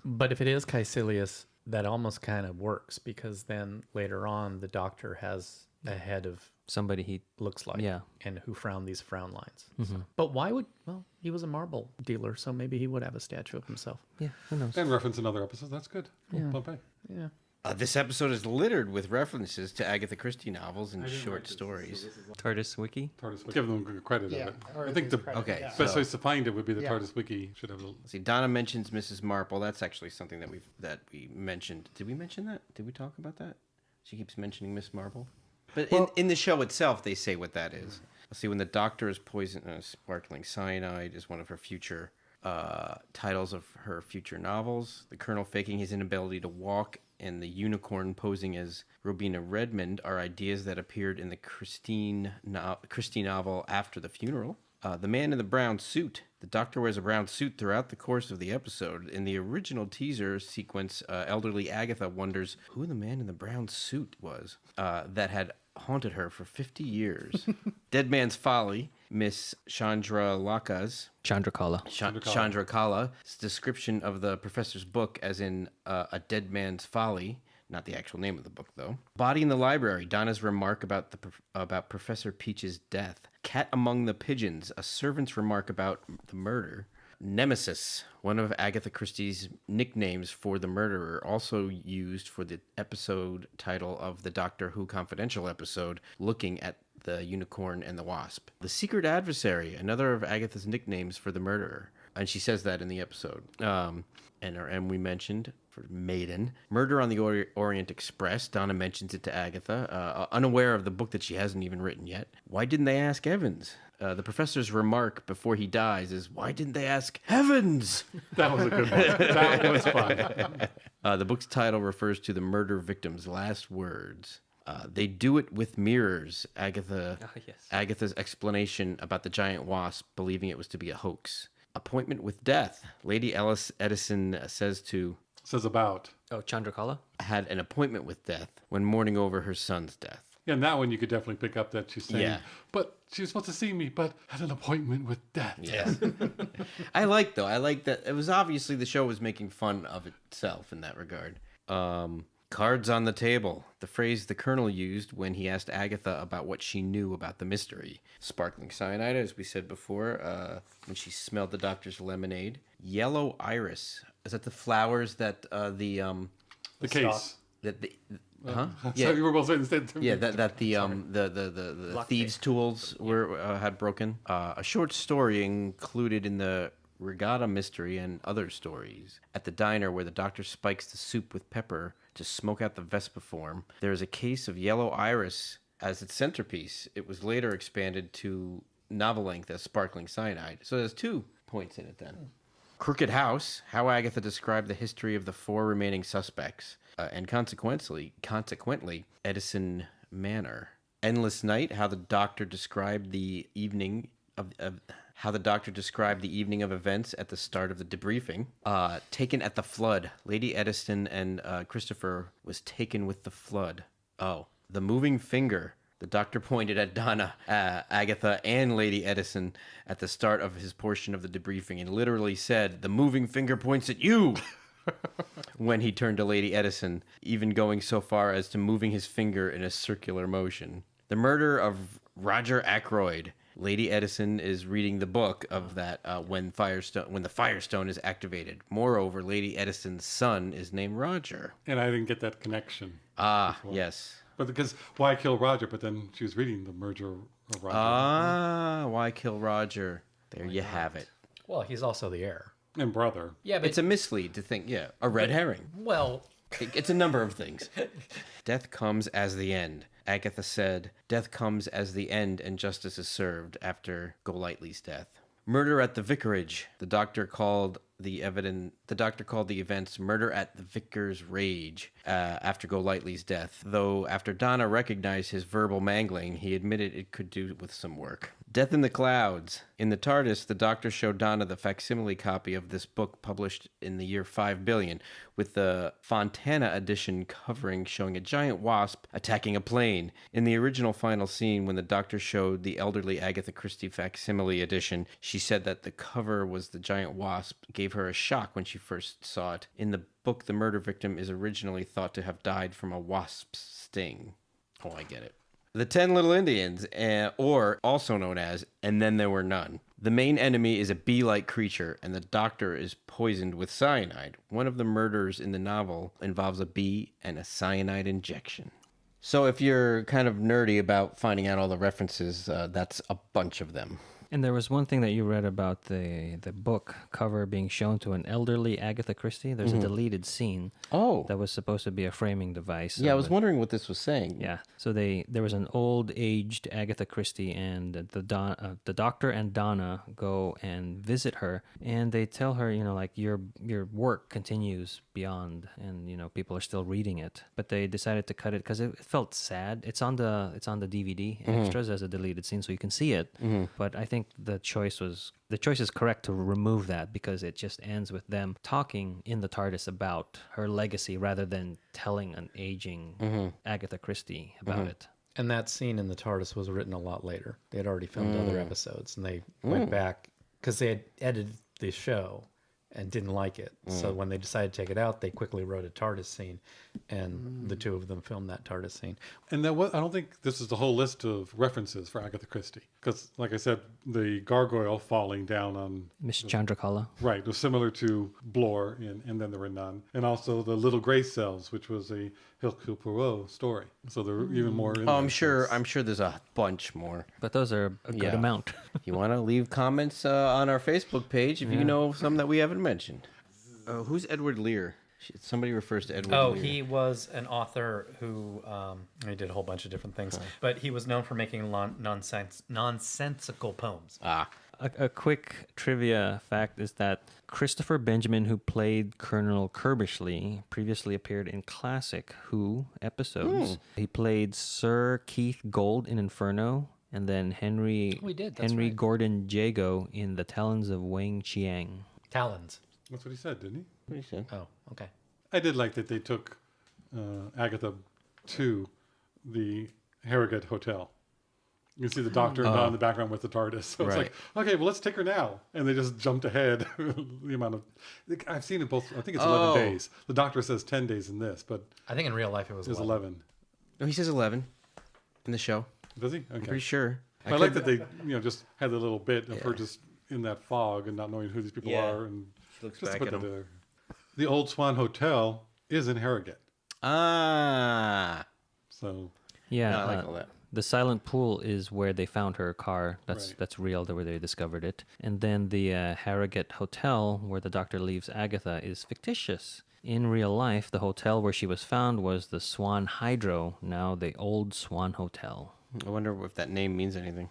But if it is Caecilius, that almost kind of works because then later on the Doctor has a head of Somebody he... looks like Yeah. and who frowned these frown lines. So- But why would, well, he was a marble dealer, so maybe he would have a statue of himself. Yeah, who knows? And reference in other episodes. That's good. Yeah. Pompeii. Yeah. This episode is littered with references to Agatha Christie novels and short stories. TARDIS Wiki. TARDIS. Give them credit Yeah, of it. or I think his the credit, Okay, yeah. so- best place to find it would be the Yeah. TARDIS Wiki. Should have a little. See, Donna mentions Mrs. Marple. That's actually something that we mentioned. Did we mention that? Did we talk about that? She keeps mentioning Miss Marple. But in the show itself, they say what that is. Let's see, when the doctor is poisoned, sparkling cyanide is one of her future titles of her future novels. The Colonel faking his inability to walk and the unicorn posing as Robina Redmond are ideas that appeared in the Christie novel After the Funeral. The man in the brown suit. The doctor wears a brown suit throughout the course of the episode. In the original teaser sequence, elderly Agatha wonders who the man in the brown suit was that had haunted her for 50 years. Dead Man's Folly. Miss Chandra Laka's Chandrakala's description of the professor's book as in A Dead Man's Folly, not the actual name of the book though. Body in the Library, Donna's remark about about Professor Peach's death. Cat Among the Pigeons, a servant's remark about the murder. Nemesis, one of Agatha Christie's nicknames for the murderer, also used for the episode title of the Doctor Who Confidential episode, looking at the Unicorn and the Wasp. The Secret Adversary, another of Agatha's nicknames for the murderer. And she says that in the episode. And we mentioned for Maiden. Murder on the Orient Express. Donna mentions it to Agatha, unaware of the book that she hasn't even written yet. Why didn't they ask Evans? The professor's remark before he dies is, why didn't they ask Heavens? That was a good one. That was fun. The book's title refers to the murder victim's last words. They do it with mirrors. Agatha's explanation about the giant wasp, believing it was to be a hoax. Appointment with death. Lady Eddison says about. Oh, Chandrakala? had an appointment with death when mourning over her son's death. Yeah, and that one you could definitely pick up that she's saying, Yeah. but she was supposed to see me, but had an appointment with death. Yeah. I like that it was obviously the show was making fun of itself in that regard. Cards on the table. The phrase the Colonel used when he asked Agatha about what she knew about the mystery. Sparkling cyanide, as we said before, when she smelled the doctor's lemonade. Yellow iris. Is that the flowers that the case. that the So yeah. you were both saying the same thing. Yeah, that the thieves' tools were had broken. A short story included in the Regatta Mystery and other stories. At the diner where the doctor spikes the soup with pepper to smoke out the Vespa-form, there is a case of yellow iris as its centerpiece. It was later expanded to novel length as sparkling cyanide. So there's 2 points in it then. Crooked House, how Agatha described the history of the 4 remaining suspects, and consequently, Eddison Manor. Endless Night, how the doctor described the evening of events at the start of the debriefing. Taken at the flood, Lady Eddison and Christopher was taken with the flood. Oh, the moving finger. The doctor pointed at Donna, Agatha, and Lady Eddison at the start of his portion of the debriefing and literally said, "The moving finger points at you." When he turned to Lady Eddison, even going so far as to moving his finger in a circular motion. The murder of Roger Ackroyd. Lady Eddison is reading the book of that when the Firestone is activated. Moreover, Lady Edison's son is named Roger. And I didn't get that connection. Yes. But because why kill Roger? But then she was reading the murder of Roger. Why kill Roger? There you have it. Well, he's also the heir. And brother. Yeah, but It's a mislead to think, a red herring. well, It's a number of things. Death comes as the end. Agatha said, "Death comes as the end and justice is served" after Golightly's death. Murder at the vicarage. The doctor called the events "murder at the vicar's rage" after Golightly's death. Though after Donna recognized his verbal mangling, he admitted it could do with some work. Death in the Clouds. In the TARDIS, the doctor showed Donna the facsimile copy of this book published in the year 5 billion, with the Fontana edition covering showing a giant wasp attacking a plane. In the original final scene, when the doctor showed the elderly Agatha Christie facsimile edition, she said that the cover was the giant wasp, gave her a shock when she first saw it. In the book, the murder victim is originally thought to have died from a wasp's sting. Oh, I get it. The 10 Little Indians, or also known as And Then There Were None. The main enemy is a bee-like creature, and the doctor is poisoned with cyanide. One of the murders in the novel involves a bee and a cyanide injection. So if you're kind of nerdy about finding out all the references, that's a bunch of them. And there was one thing that you read about the book cover being shown to an elderly Agatha Christie. There's a deleted scene Oh. that was supposed to be a framing device. Yeah, I of was it. wondering what this was saying. Yeah, so there was an old aged Agatha Christie, and the Doctor and Donna go and visit her, and they tell her, like your work continues beyond, and people are still reading it, but they decided to cut it because it felt sad. It's on the DVD extras as a deleted scene, so you can see it. But I think the choice is correct to remove that because it just ends with them talking in the TARDIS about her legacy rather than telling an aging Agatha Christie about it. And that scene in the TARDIS was written a lot later. They had already filmed other episodes, and they went back because they had edited the show and didn't like it. So when they decided to take it out, they quickly wrote a TARDIS scene, and the two of them filmed that TARDIS scene. And I don't think this is the whole list of references for Agatha Christie. Because, like I said, the gargoyle falling down on... Miss Chandrakala. Right, was similar to Blore and Then There Were None. And also the Little Grey Cells, which was a Hercule Poirot story. So there were even more in Oh, there. I'm sure there's a bunch more. But those are a good amount. You want to leave comments on our Facebook page if you know some that we haven't mentioned. Who's Edward Lear? Somebody refers to Edward Oh, Lear. he was an author who he did a whole bunch of different things, but he was known for making nonsensical poems. A quick trivia fact is that Christopher Benjamin, who played Colonel Kirbishley, previously appeared in classic Who episodes. He played Sir Keith Gold in Inferno, and then Henry right. Gordon Jago in The Talons of Wang Chiang. Talons. That's what he said, didn't he? What he said. Oh, okay. I did like that they took Agatha to the Harrogate Hotel. You can see the Doctor and Donna in the background with the TARDIS. So it's like, okay, well, let's take her now. And they just jumped ahead. The amount of... I've seen it both. I think it's 11 days. The Doctor says 10 days in this, but I think in real life it was 11. No, he says 11 in the show. Does he? Okay. I'm pretty sure. I like that they just had a little bit of her just in that fog and not knowing who these people Yeah. are. And She looks just to back put at that him. there. The Old Swan Hotel is in Harrogate. Ah. So Yeah, No, I like all that. The silent pool is where they found her car. That's Right. that's real. Where they discovered it. And then the Harrogate Hotel, where the Doctor leaves Agatha, is fictitious. In real life, the hotel where she was found was the Swan Hydro, now the Old Swan Hotel. I wonder if that name means anything.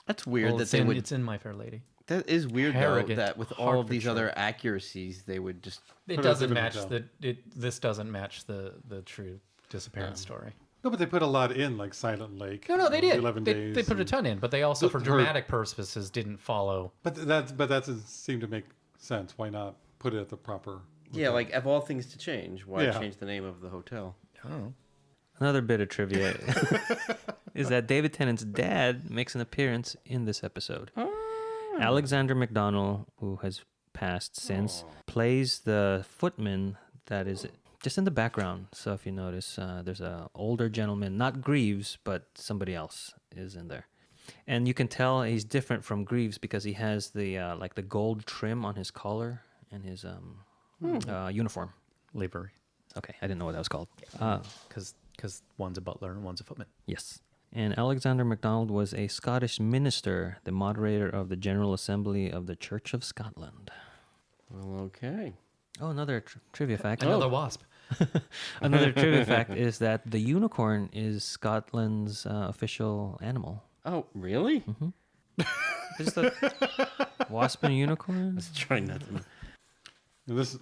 That's weird Well, that it's, they in, would. it's in My Fair Lady. That is weird Harrogate, though. That with all of these Hertfordshire. other accuracies, they would just. It Put a doesn't different match hotel. this doesn't match the true disappearance story. no, but they put a lot in, like Silent Lake. No, they did. 11 They days. put a and- ton in, but they also, The- for her- dramatic purposes, didn't follow. But that doesn't seem to make sense. Why not put it at the proper? Yeah, like of all things to change, why Yeah. change the name of the hotel? Oh, Another bit of trivia is that David Tennant's dad makes an appearance in this episode. Alexander McDonnell, who has passed since, plays the footman that is just in the background. So if you notice, there's an older gentleman, not Greaves, but somebody else is in there. And you can tell he's different from Greaves because he has the like the gold trim on his collar and his uniform. livery, Okay, I didn't know what that was called. because one's a butler and one's a footman. Yes. And Alexander MacDonald was a Scottish minister, the moderator of the General Assembly of the Church of Scotland. Well, okay. Oh, another trivia fact. Another wasp. Another trivia fact is that the unicorn is Scotland's official animal. Oh, really? Is the wasp and unicorn? Let's try nothing. And this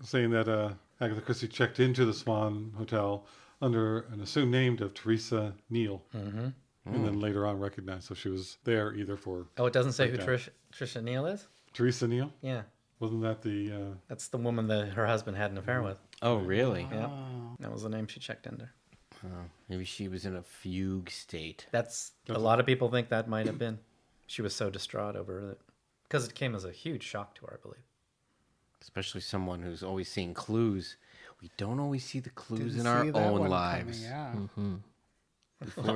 saying that Agatha Christie checked into the Swan Hotel under an assumed name of Teresa Neal, and then later on recognized. So she was there either for Oh, it doesn't say who Breakdown. Trisha Neal is? Teresa Neal. Yeah. Wasn't that the? That's the woman that her husband had an affair with. Oh, really? Yeah. That was the name she checked into. Maybe she was in a fugue state. That's a lot of people think that might have been. She was so distraught over it. Because it came as a huge shock to her, I believe. Especially someone who's always seeing clues. We don't always see the clues Didn't in our see that own one lives. coming,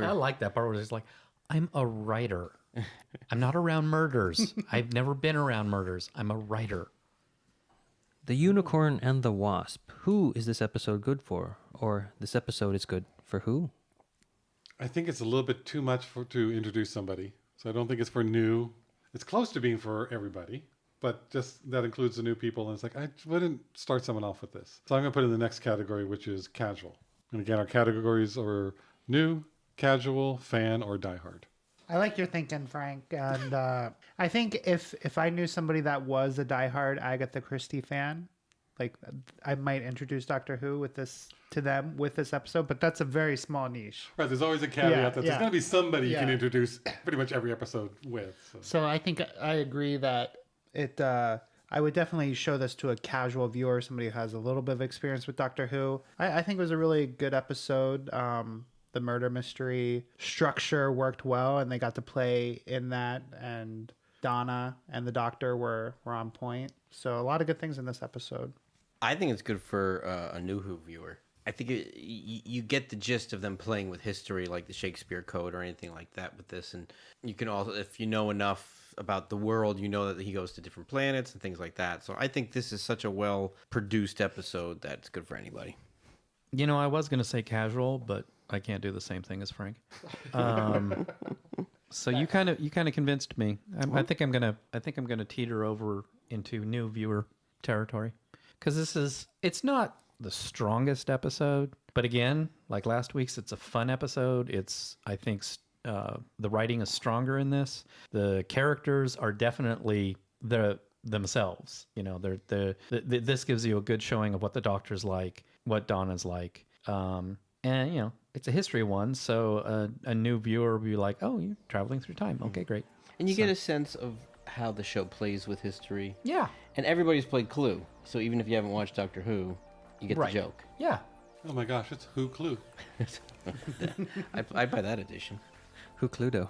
yeah. I like that part where it's like, I'm a writer. I'm not around murders. I've never been around murders. I'm a writer. The Unicorn and the Wasp. Who is this episode good for? Or this episode is good for who? I think it's a little bit too much to introduce somebody. So I don't think it's for new. It's close to being for everybody, but just that includes the new people. And it's like, I wouldn't start someone off with this. So I'm going to put in the next category, which is casual. And again, our categories are new, casual, fan, or diehard. I like your thinking, Frank. And I think if I knew somebody that was a diehard Agatha Christie fan, like I might introduce Doctor Who with this to them with this episode, but that's a very small niche. Right, there's always a caveat that there's going to be somebody you can Yeah. introduce pretty much every episode with. So I think I agree that it. I would definitely show this to a casual viewer, somebody who has a little bit of experience with Doctor Who. I think it was a really good episode. The murder mystery structure worked well, and they got to play in that. And Donna and the Doctor were on point. So a lot of good things in this episode. I think it's good for a new Who viewer. I think you get the gist of them playing with history, like the Shakespeare Code or anything like that with this. And you can also, if you know enough about the world, you know that he goes to different planets and things like that. So I think this is such a well-produced episode that it's good for anybody. You know, I was going to say casual, but I can't do the same thing as Frank. So you kind of convinced me. I think I'm gonna teeter over into new viewer territory, because it's not the strongest episode, but again, like last week's, it's a fun episode. I think the writing is stronger in this. The characters are definitely themselves. You know, this gives you a good showing of what the Doctor's like, what Donna's like, and you know, it's a history one, so a new viewer will be like, oh, you're traveling through time. Okay, great. And you get a sense of how the show plays with history. Yeah. And everybody's played Clue, so even if you haven't watched Doctor Who, you get the joke. Yeah. Oh my gosh, it's Who Clue. I buy that edition. Who Cluedo?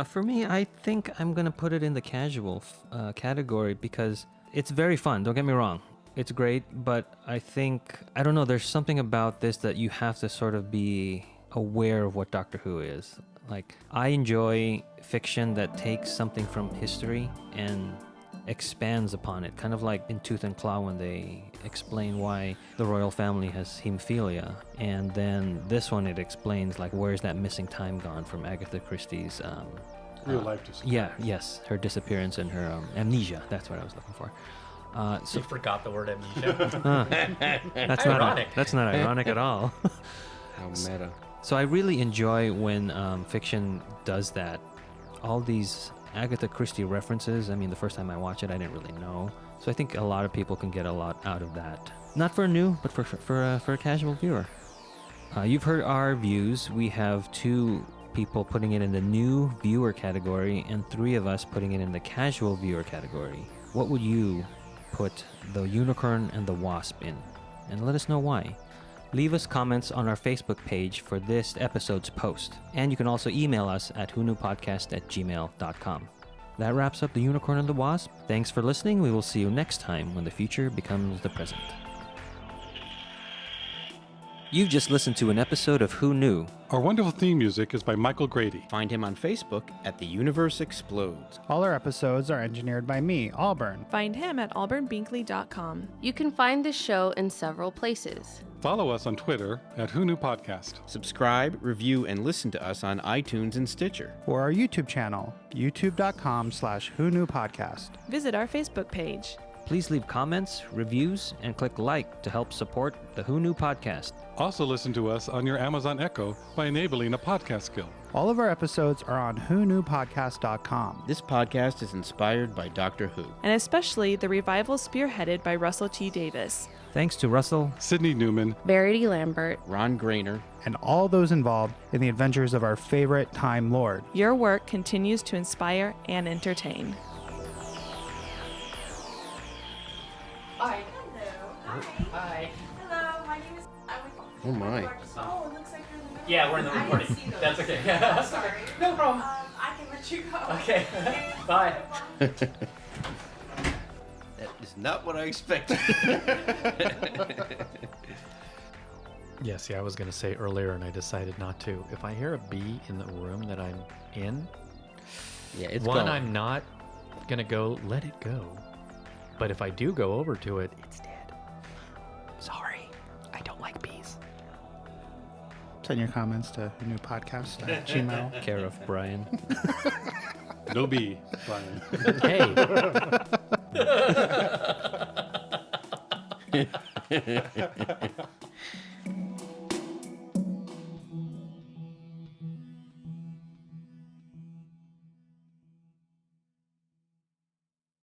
For me, I think I'm going to put it in the casual category because it's very fun. Don't get me wrong. It's great, but I don't know, there's something about this that you have to sort of be aware of what Doctor Who is. Like, I enjoy fiction that takes something from history and expands upon it, kind of like in Tooth and Claw when they explain why the royal family has hemophilia, and then this one it explains like where's that missing time gone from Agatha Christie's Real life disappearance. her disappearance and her amnesia. That's what I was looking for. So you forgot the word amnesia. That's ironic. That's not ironic at all. How meta. So I really enjoy when fiction does that. All these Agatha Christie references. I mean, the first time I watched it, I didn't really know. So I think a lot of people can get a lot out of that. Not for a new, but for a casual viewer. You've heard our views. We have 2 people putting it in the new viewer category and 3 of us putting it in the casual viewer category. What would you put the Unicorn and the Wasp in? And let us know why. Leave us comments on our Facebook page for this episode's post. And you can also email us at whodunnit@gmail.com. That wraps up the Unicorn and the Wasp. Thanks for listening. We will see you next time when the future becomes the present. You've just listened to an episode of Who Knew? Our wonderful theme music is by Michael Grady. Find him on Facebook at The Universe Explodes. All our episodes are engineered by me, Auburn. Find him at auburnbinkley.com. You can find this show in several places. Follow us on Twitter at Who Knew Podcast. Subscribe, review, and listen to us on iTunes and Stitcher. Or our YouTube channel, youtube.com/whoknewpodcast. Visit our Facebook page. Please leave comments, reviews, and click like to help support the Who Knew podcast. Also listen to us on your Amazon Echo by enabling a podcast skill. All of our episodes are on whoknewpodcast.com. This podcast is inspired by Doctor Who. And especially the revival spearheaded by Russell T. Davis. Thanks to Russell, Sydney Newman, Verity Lambert, Ron Grainer, and all those involved in the adventures of our favorite Time Lord. Your work continues to inspire and entertain. Hi. Hello. Hi. Hello. My name is. Oh my. Oh, it looks like you're in the middle. Yeah, we're in the I didn't recording. see those. That's okay. Oh, sorry. No problem. I can let you go. Okay. Bye. That is not what I expected. Yeah, see, I was going to say earlier and I decided not to. If I hear a bee in the room that I'm in, Yeah, it's One, gone. I'm not gonna go let it go. But if I do go over to it, it's dead. Sorry, I don't like bees. Send your comments to Who Knew Podcast at Gmail. Care of Brian. No bee, Brian. Hey.